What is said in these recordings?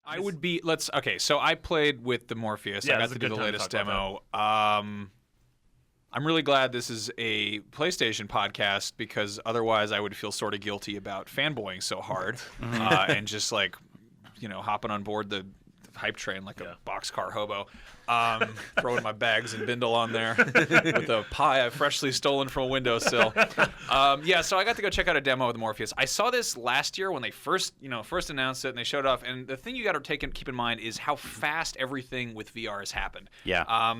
I would be. So I played with the Morpheus. I got to do the latest demo. I'm really glad this is a PlayStation podcast because otherwise I would feel sort of guilty about fanboying so hard and just like, hopping on board the hype train like a boxcar hobo, throwing my bags and bindle on there with a pie I've freshly stolen from a windowsill. So I got to go check out a demo of the Morpheus. I saw this last year when they first announced it and they showed off. And the thing you got to keep in mind is how fast everything with VR has happened. Yeah.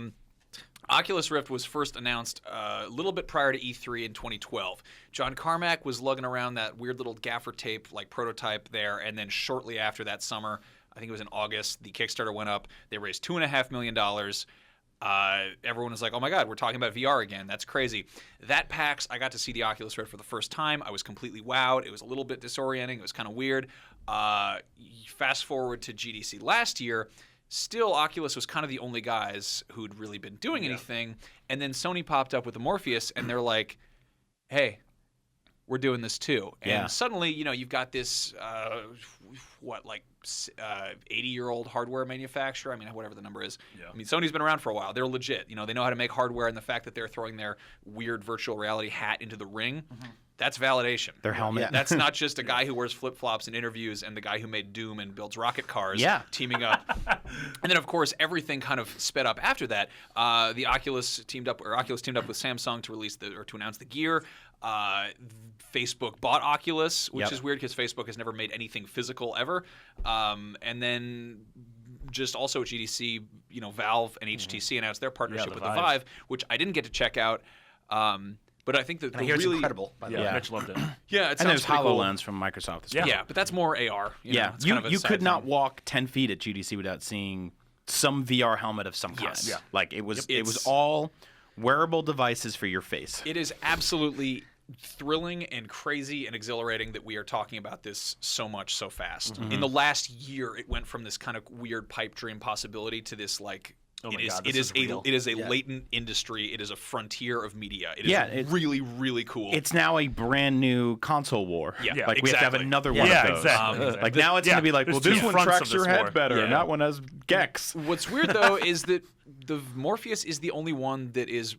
Oculus Rift was first announced a little bit prior to E3 in 2012. John Carmack was lugging around that weird little gaffer tape like prototype there, and then shortly after that summer, I think it was in August, the Kickstarter went up. They raised $2.5 million. Everyone was like, oh my God, we're talking about VR again. That's crazy. That PAX, I got to see the Oculus Rift for the first time. I was completely wowed. It was a little bit disorienting. It was kind of weird. Fast forward to GDC last year. Still, Oculus was kind of the only guys who'd really been doing anything. And then Sony popped up with the Morpheus, and they're like, hey, we're doing this too. And suddenly, you've got this, 80-year-old hardware manufacturer. I mean, whatever the number is. Yeah. I mean, Sony's been around for a while. They're legit. They know how to make hardware, and the fact that they're throwing their weird virtual reality hat into the ring, that's validation. Their helmet. Yeah. That's not just a guy who wears flip-flops in interviews and the guy who made Doom and builds rocket cars teaming up. And then, of course, everything kind of sped up after that. Oculus teamed up with Samsung to announce the Gear. Facebook bought Oculus, which is weird because Facebook has never made anything physical ever. And then just also at GDC, Valve and HTC announced their partnership with the Vive, which I didn't get to check out. But I think that it's incredible. By the way. Mitch loved it. Yeah, it sounds and there's pretty HoloLens cool. from Microsoft. Yeah, but that's more AR. You could not walk 10 feet at GDC without seeing some VR helmet of some kind. Yes. Yeah. Like it was all wearable devices for your face. It is absolutely thrilling and crazy and exhilarating that we are talking about this so much so fast. In the last year, it went from this kind of weird pipe dream possibility to this like. It is a latent industry. It is a frontier of media. It is really, really cool. It's now a brand new console war. Yeah, like we have to have another one of those. Exactly. Like now it's going to be like, well, this one tracks your head better, and that one has Gex. What's weird though is that the Morpheus is the only one that is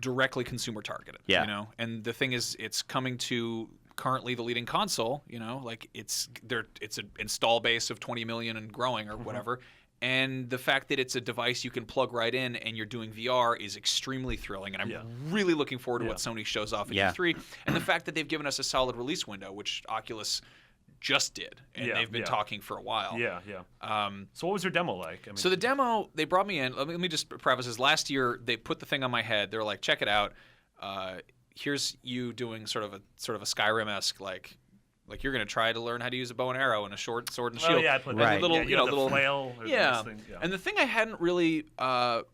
directly consumer targeted. Yeah. And the thing is, it's coming to currently the leading console. Like it's an install base of 20 million and growing or whatever. And the fact that it's a device you can plug right in and you're doing VR is extremely thrilling. And I'm really looking forward to what Sony shows off at E3. And the fact that they've given us a solid release window, which Oculus just did. And they've been talking for a while. Yeah. So what was your demo like? I mean, so the demo, they brought me in. Let me just preface this. Last year, they put the thing on my head. They're like, check it out. Here's you doing sort of a Skyrim-esque like you're going to try to learn how to use a bow and arrow and a short sword and shield. Oh, yeah, I put that. Little, little flail. Thing. And the thing I hadn't really thought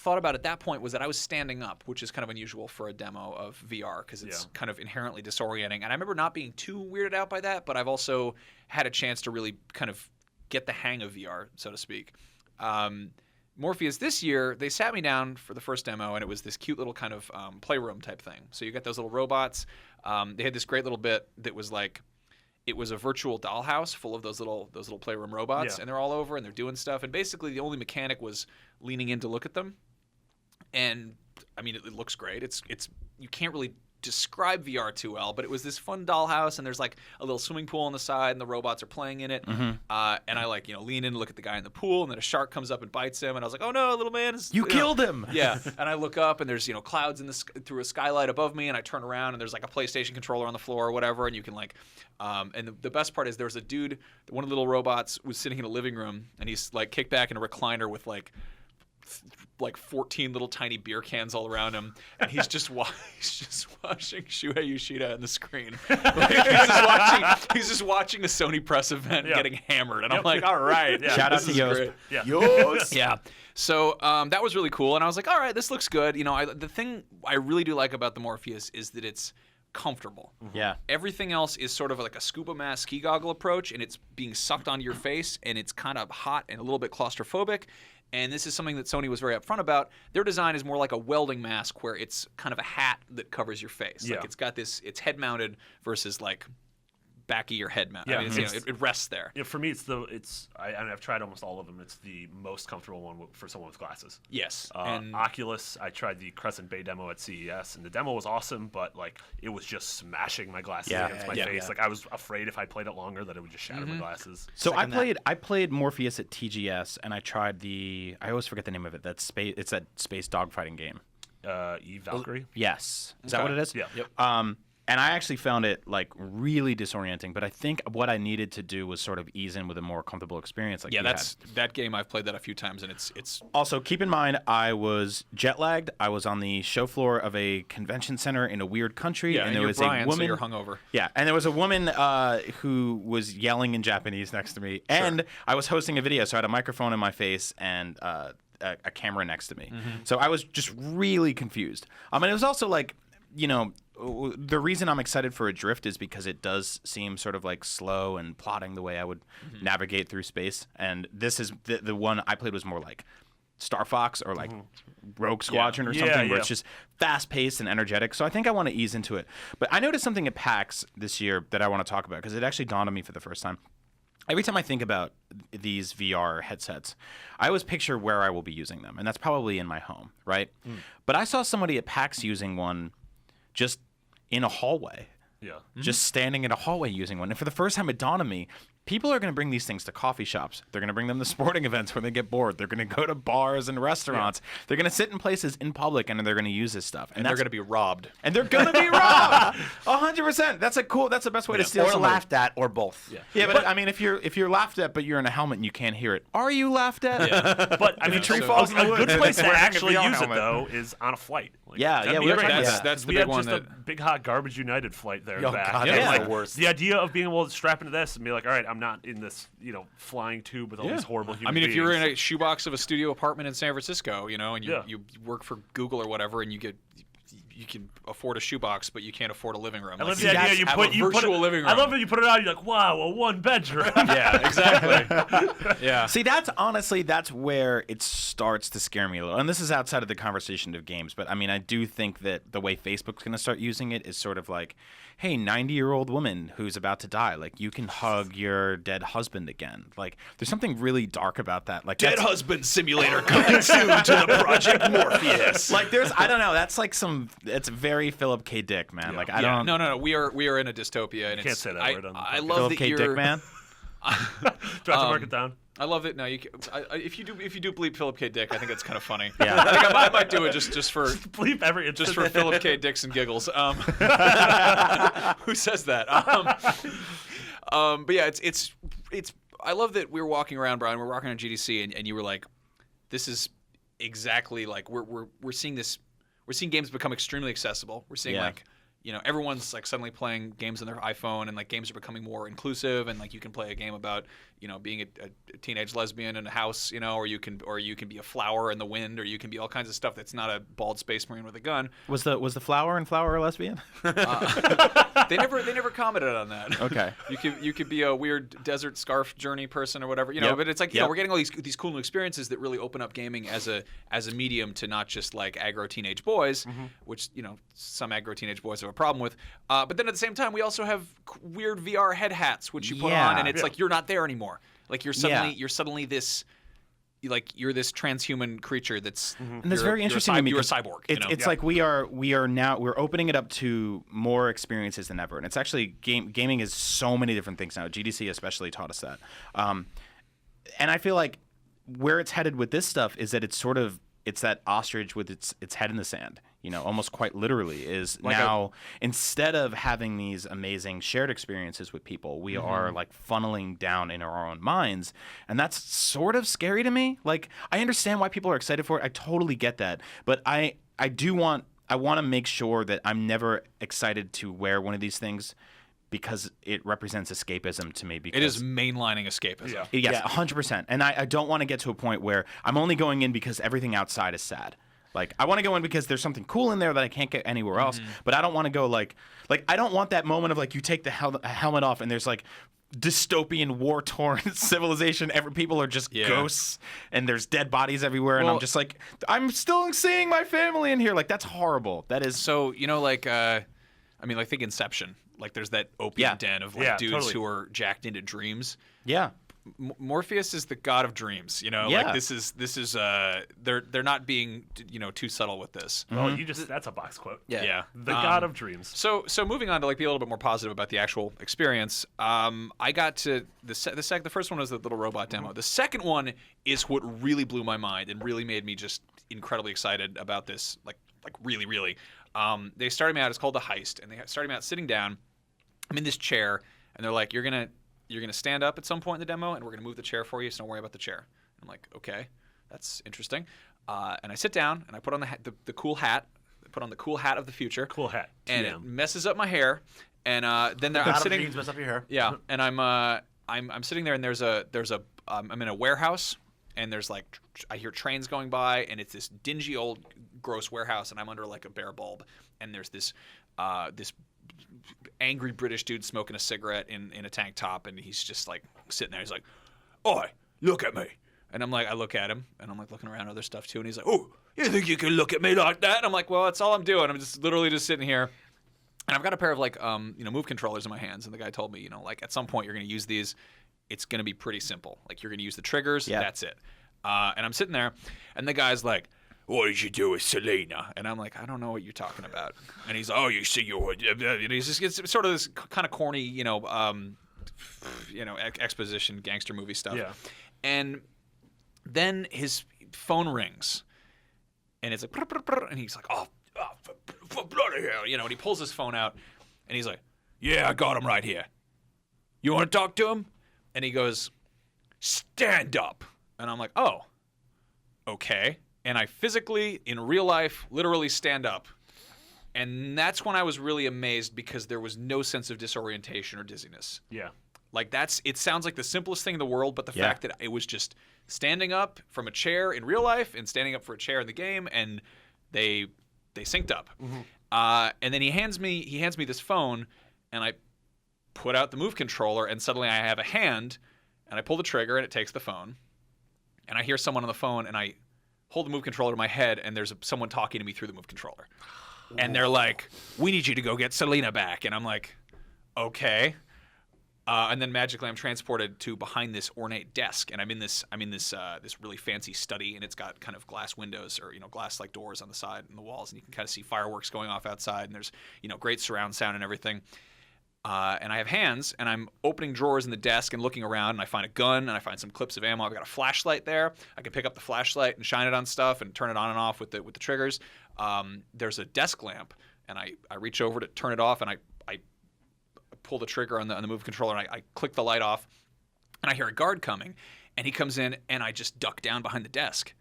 about at that point was that I was standing up, which is kind of unusual for a demo of VR because it's kind of inherently disorienting. And I remember not being too weirded out by that, but I've also had a chance to really kind of get the hang of VR, so to speak. Morpheus this year, they sat me down for the first demo, and it was this cute little kind of playroom type thing. So you got those little robots. They had this great little bit that was like, it was a virtual dollhouse full of those little playroom robots, and they're all over and they're doing stuff. And basically, the only mechanic was leaning in to look at them. And I mean, it looks great. It's you can't really describe VR too well, but it was this fun dollhouse, and there's like a little swimming pool on the side, and the robots are playing in it. And I lean in and look at the guy in the pool, and then a shark comes up and bites him, and I was like, oh no, little man! You killed him! Yeah. And I look up, and there's clouds in through a skylight above me, and I turn around, and there's like a PlayStation controller on the floor or whatever, and you can like. And the best part is there was a dude, one of the little robots was sitting in a living room, and he's like kicked back in a recliner with like 14 little tiny beer cans all around him, and he's just watching Shuhei Yoshida on the screen. He's just watching a Sony press event getting hammered, and I'm like, all right, shout out to Yost. Yeah. So that was really cool, and I was like, all right, this looks good. The thing I really do like about the Morpheus is that it's comfortable. Yeah. Everything else is sort of like a scuba mask ski goggle approach, and it's being sucked onto your face, and it's kind of hot and a little bit claustrophobic. And this is something that Sony was very upfront about. Their design is more like a welding mask where it's kind of a hat that covers your face. Like it's got this, it's head mounted versus like back of your head mount. Yeah, I mean, it rests there. Yeah, for me, I've tried almost all of them. It's the most comfortable one for someone with glasses. Yes. And Oculus, I tried the Crescent Bay demo at CES, and the demo was awesome, but like it was just smashing my glasses against my face. Like I was afraid if I played it longer that it would just shatter my glasses. So I played Morpheus at TGS, and I tried I always forget the name of it. It's that space dogfighting game. Eve Valkyrie. Yes, is that what it is? Yeah. Yep. And I actually found it like really disorienting. But I think what I needed to do was sort of ease in with a more comfortable experience. Like that game. I've played that a few times, and it's also keep in mind I was jet lagged. I was on the show floor of a convention center in a weird country, and there was Brian, a woman. So you're hungover. Yeah, and there was a woman who was yelling in Japanese next to me, and I was hosting a video, so I had a microphone in my face and a camera next to me. So I was just really confused. And it was also like, the reason I'm excited for Adrift is because it does seem sort of like slow and plodding the way I would navigate through space. And this is the one I played was more like Star Fox or like Rogue Squadron or something where it's just fast paced and energetic. So I think I want to ease into it. But I noticed something at PAX this year that I want to talk about because it actually dawned on me for the first time. Every time I think about these VR headsets, I always picture where I will be using them. And that's probably in my home, right? But I saw somebody at PAX using one just in a hallway. Yeah. Just standing in a hallway using one. And for the first time, it dawned on me, people are going to bring these things to coffee shops. They're going to bring them to sporting events when they get bored. They're going to go to bars and restaurants. Yeah. They're going to sit in places in public, and they're going to use this stuff. And they're going to be robbed. And they're going to be robbed. 100%. That's the best way to steal somebody. Or laughed at, or both. Yeah, but I mean, if you're laughed at, but you're in a helmet and you can't hear it, are you laughed at? Yeah. But I mean, a tree falls in the woods, good place to actually use helmet. it though is on a flight. Like, that's the we big have one. Just a big hot garbage United flight there. Oh, back. God, And, that's like, the worst. The idea of being able to strap into this and be like, all right, I'm not in this, flying tube with all these horrible human beings. If you're in a shoebox of a studio apartment in San Francisco, and you work for Google or whatever, and you can afford a shoebox, but you can't afford a living room. I love the idea you put living room. I love that you put it out. You're like, wow, a one bedroom. Yeah, exactly. Yeah. See, that's where it starts to scare me a little. And this is outside of the conversation of games, but I mean, I do think that the way Facebook's going to start using it is sort of like, hey, 90-year-old woman who's about to die, like you can hug your dead husband again. Like, there's something really dark about that. Like Dead Husband Simulator coming soon to the Project Morpheus. Like, I don't know. That's like it's very Philip K. Dick, man. Yeah. Like, I don't. No. We are in a dystopia, and Can't say that word on the I podcast. love Philip that K. you're Dick, man. Do I have to mark it down? I love it. No, if you do bleep Philip K. Dick, I think it's kind of funny. Yeah. I think I might do it just for Bleep just for Philip K. Dicks and giggles. Who says that? But yeah, it's. I love that we were walking around, Brian. We're walking on GDC, and you were like, "This is exactly like we're seeing this. We're seeing games become extremely accessible. We're seeing everyone's like suddenly playing games on their iPhone, and like games are becoming more inclusive, and like you can play a game about being a teenage lesbian in a house, or you can be a flower in the wind, or you can be all kinds of stuff that's not a bald space marine with a gun. Was the flower and flower a lesbian? They never commented on that. Okay. You could be a weird desert scarf journey person or whatever, Yep. But it's like Yep. we're getting all these cool new experiences that really open up gaming as a medium to not just like aggro teenage boys, which some aggro teenage boys have a problem with. But then at the same time, we also have weird VR head hats which you put on, and it's like you're not there anymore. Like you're suddenly this. Like you're this transhuman creature that's and that's very interesting to me. You're a cyborg. It's like we are now we're opening it up to more experiences than ever, and it's actually gaming is so many different things now. GDC especially taught us that, and I feel like where it's headed with this stuff is that it's that ostrich with its head in the sand. Almost quite literally is like now instead of having these amazing shared experiences with people, we are like funneling down in our own minds. And that's sort of scary to me. Like, I understand why people are excited for it. I totally get that. But I want to make sure that I'm never excited to wear one of these things because it represents escapism to me. Because it is mainlining escapism. Yes, 100%. And I don't want to get to a point where I'm only going in because everything outside is sad. Like, I want to go in because there's something cool in there that I can't get anywhere else. But I don't want to go like I don't want that moment of like you take the helmet off and there's like dystopian war-torn civilization. People are just ghosts and there's dead bodies everywhere. And I'm just like, I'm still seeing my family in here. Like, that's horrible. That is so, like think Inception. Like there's that opium den of like dudes totally. who are jacked into dreams. Yeah. Morpheus is the god of dreams, you know. Yeah. Like this is they're not being too subtle with this. Well, that's a box quote. Yeah. The god of dreams. So moving on to like be a little bit more positive about the actual experience. I got to the first one was the little robot demo. The second one is what really blew my mind and really made me just incredibly excited about this. Like really. They started me out. It's called the Heist, and they started me out sitting down. I'm in this chair, and they're like, "You're gonna stand up at some point in the demo, and we're gonna move the chair for you, so don't worry about the chair." I'm like, "Okay, that's interesting." And I sit down, and I put on the cool hat. I put on the cool hat of the future. Cool hat. And it messes up my hair. And then I'm sitting. Dreams mess up your hair. Yeah, and I'm sitting there, and I'm in a warehouse, and there's like I hear trains going by, and it's this dingy old gross warehouse, and I'm under like a bare bulb, and there's this angry British dude smoking a cigarette in a tank top, and he's just like sitting there. He's like, "Oi, look at me." And I'm like, I look at him, and I'm like looking around at other stuff too, and he's like, "Oh, you think you can look at me like that?" And I'm like, "Well, that's all I'm doing. I'm just literally just sitting here." And I've got a pair of like move controllers in my hands, and the guy told me, like at some point you're going to use these. It's going to be pretty simple. Like you're going to use the triggers. Yeah. That's it. And I'm sitting there, and the guy's like, "What did you do with Selena?" And I'm like, "I don't know what you're talking about." And he's like, "Oh, you see, and he's just it's sort of this kind of corny, exposition gangster movie stuff. Yeah. And then his phone rings, and it's like, brr, brr, brr, and he's like, "Oh, for bloody hell," and he pulls his phone out, and he's like, "Yeah, I got him right here. You want to talk to him?" And he goes, "Stand up." And I'm like, "Oh, okay." And I physically, in real life, literally stand up. And that's when I was really amazed because there was no sense of disorientation or dizziness. Yeah. Like it sounds like the simplest thing in the world, but the fact that it was just standing up from a chair in real life and standing up for a chair in the game, and they synced up. Mm-hmm. And then he hands me this phone, and I put out the move controller, and suddenly I have a hand, and I pull the trigger, and it takes the phone. And I hear someone on the phone, and I hold the move controller to my head, and there's someone talking to me through the move controller. And they're like, "We need you to go get Selena back." And I'm like, "Okay." And then magically I'm transported to behind this ornate desk, and I'm in this really fancy study, and it's got kind of glass windows or glass like doors on the side and the walls, and you can kind of see fireworks going off outside, and there's great surround sound and everything. And I have hands, and I'm opening drawers in the desk and looking around, and I find a gun, and I find some clips of ammo. I've got a flashlight there. I can pick up the flashlight and shine it on stuff and turn it on and off with the triggers. There's a desk lamp, and I reach over to turn it off, and I pull the trigger on the move controller, and I click the light off, and I hear a guard coming, and he comes in, and I just duck down behind the desk.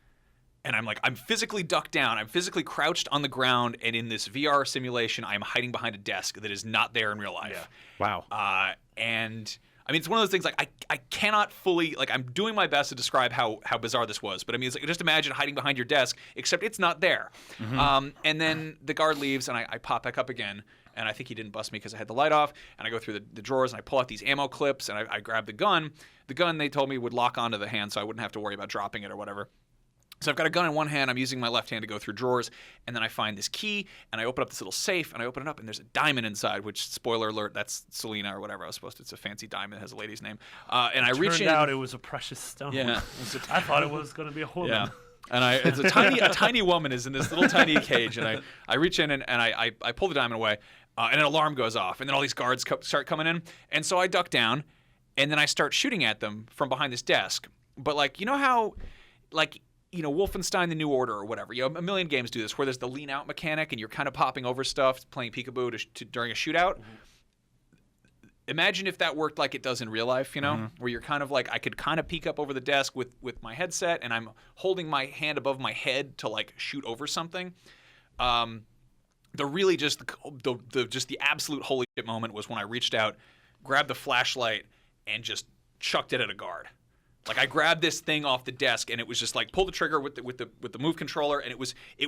And I'm physically ducked down. I'm physically crouched on the ground, and in this VR simulation, I'm hiding behind a desk that is not there in real life. Yeah. Wow. And I mean, it's one of those things like I cannot fully I'm doing my best to describe how bizarre this was, but I mean, it's like just imagine hiding behind your desk, except it's not there. Mm-hmm. And then the guard leaves, and I pop back up again. And I think he didn't bust me because I had the light off. And I go through the drawers, and I pull out these ammo clips, and I grab the gun. The gun, they told me, would lock onto the hand, so I wouldn't have to worry about dropping it or whatever. So I've got a gun in one hand. I'm using my left hand to go through drawers. And then I find this key, and I open up this little safe, and I open it up, and there's a diamond inside, which, spoiler alert, that's Selena or whatever I was supposed to. It's a fancy diamond. It has a lady's name. And I reach in. Turned out it was a precious stone. Yeah. I thought it was going to be a woman. Yeah. And it's a tiny woman is in this little tiny cage, and I reach in, and I pull the diamond away. And an alarm goes off, and then all these guards start coming in. And so I duck down, and then I start shooting at them from behind this desk. But, how, Wolfenstein The New Order or whatever, a million games do this, where there's the lean-out mechanic, and you're kind of popping over stuff, playing peekaboo during a shootout. Mm-hmm. Imagine if that worked like it does in real life, mm-hmm. where you're kind of I could kind of peek up over the desk with my headset, and I'm holding my hand above my head to, shoot over something. The really just the absolute holy shit moment was when I reached out, grabbed the flashlight, and just chucked it at a guard. I grabbed this thing off the desk, and it was just pull the trigger with the move controller, and it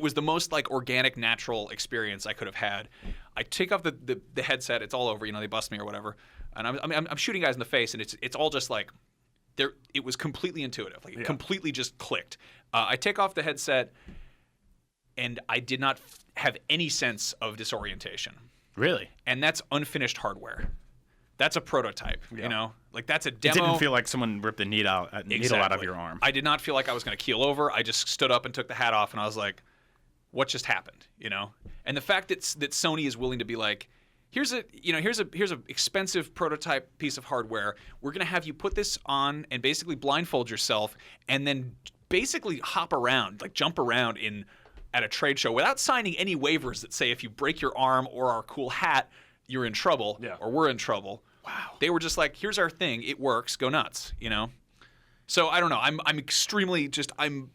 was the most organic, natural experience I could have had. I take off the headset, it's all over, they bust me or whatever, and I'm shooting guys in the face, and it's all just there. It was completely intuitive, it completely just clicked. I take off the headset, and I did not have any sense of disorientation. Really? And that's unfinished hardware. That's a prototype, you know? Like, that's a demo. It didn't feel like someone ripped a needle out of your arm. I did not feel like I was going to keel over. I just stood up and took the hat off, and I was like, what just happened, you know? And the fact that Sony is willing to be like, here's a expensive prototype piece of hardware. We're going to have you put this on and basically blindfold yourself and then basically hop around, like jump around at a trade show without signing any waivers that say if you break your arm or our cool hat, you're in trouble or we're in trouble. Wow. They were just like, here's our thing. It works. Go nuts, you know? So I don't know. I'm extremely I'm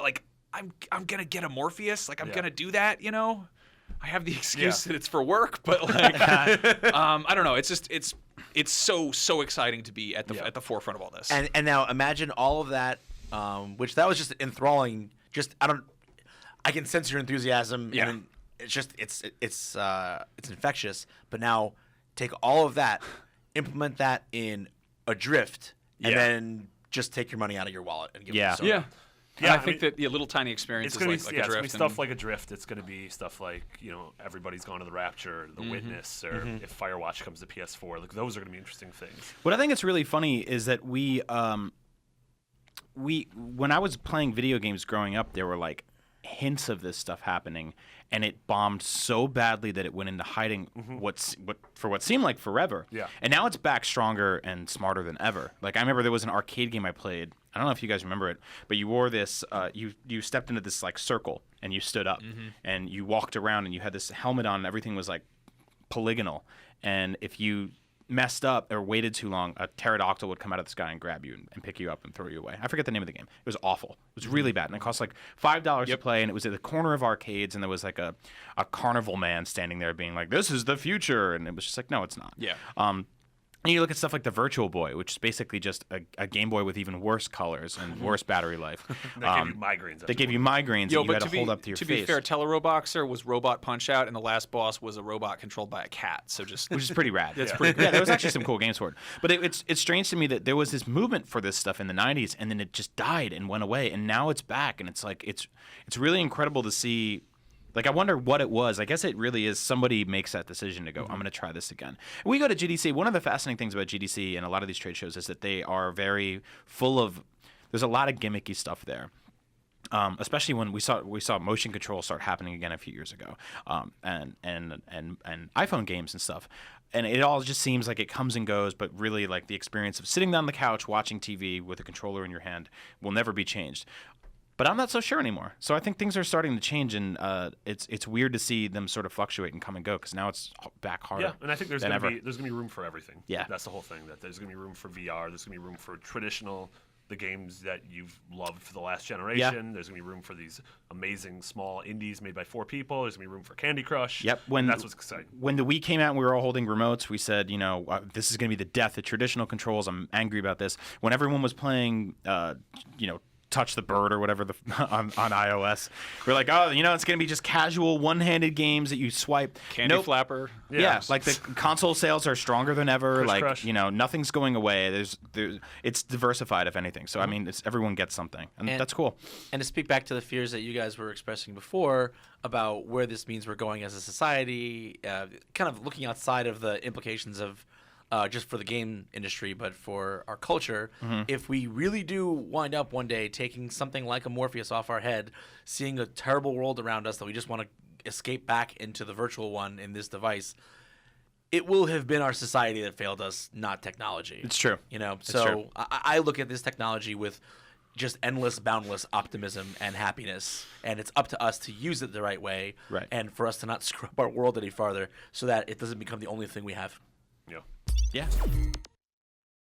going to get a Morpheus. Like, I'm going to do that, you know? I have the excuse that it's for work, but like, I don't know. It's just, it's so exciting to be at the forefront of all this. And now imagine all of that, which that was just enthralling. I can sense your enthusiasm. Yeah. And it's just, it's infectious. But now take all of that, implement that in Adrift, and then just take your money out of your wallet and give it to Sony. Yeah. Yeah, I think that little tiny experiences like it's Adrift. Gonna be stuff like Adrift. It's going to be stuff like, you know, Everybody's Gone to the Rapture, The Witness, or if Firewatch comes to PS4. Like, those are going to be interesting things. What I think is really funny is that we when I was playing video games growing up, there were like hints of this stuff happening, and it bombed so badly that it went into hiding what seemed like forever. Yeah. And now it's back stronger and smarter than ever. Like, I remember there was an arcade game I played. I don't know if you guys remember it, but you wore this. You stepped into this like circle and you stood up and you walked around and you had this helmet on and everything was like polygonal. And if you messed up or waited too long, a pterodactyl would come out of the sky and grab you and pick you up and throw you away. I forget the name of the game. It was awful. It was really bad, and it cost like $5 to play, and it was at the corner of arcades, and there was like a carnival man standing there being like, "This is the future," and it was just like, no, it's not. Yeah. And you look at stuff like the Virtual Boy, which is basically just a Game Boy with even worse colors and worse battery life. They give you migraines. They give you migraines and you had to hold up to your face. face. To be fair, Teleroboxer was Robot Punch-Out, and the last boss was a robot controlled by a cat. So just which is pretty rad. That's pretty good. Yeah, there was actually some cool games for it. But it's strange to me that there was this movement for this stuff in the 90s, and then it just died and went away, and now it's back, and it's like it's really incredible to see. Like, I wonder what it was. I guess it really is somebody makes that decision to go, I'm going to try this again. And we go to GDC. One of the fascinating things about GDC and a lot of these trade shows is that they are very full of – there's a lot of gimmicky stuff there, especially when we saw motion control start happening again a few years ago and iPhone games and stuff. And it all just seems like it comes and goes, but really like the experience of sitting on the couch watching TV with a controller in your hand will never be changed. But I'm not so sure anymore. So I think things are starting to change, and it's weird to see them sort of fluctuate and come and go because now it's back harder. Yeah, and I think there's going to be room for everything. Yeah, that's the whole thing. That there's going to be room for VR. There's going to be room for the games that you've loved for the last generation. Yeah. There's going to be room for these amazing small indies made by 4 people. There's going to be room for Candy Crush. Yep. That's what's exciting. When the Wii came out and we were all holding remotes, we said, this is going to be the death of traditional controls. I'm angry about this. When everyone was playing, Touch the Bird or whatever on iOS, we're like, it's going to be just casual one-handed games that you swipe. Candy Flapper. Yeah, like the console sales are stronger than ever. Criss Crush. Nothing's going away. It's diversified if anything. So I mean, everyone gets something, and that's cool. And to speak back to the fears that you guys were expressing before about where this means we're going as a society, kind of looking outside of the implications of just for the game industry, but for our culture, if we really do wind up one day taking something like a Morpheus off our head, seeing a terrible world around us that we just want to escape back into the virtual one in this device, it will have been our society that failed us, not technology. It's true. So I look at this technology with just endless, boundless optimism and happiness, and it's up to us to use it the right way, and for us to not screw up our world any farther so that it doesn't become the only thing we have. Yeah. Yeah.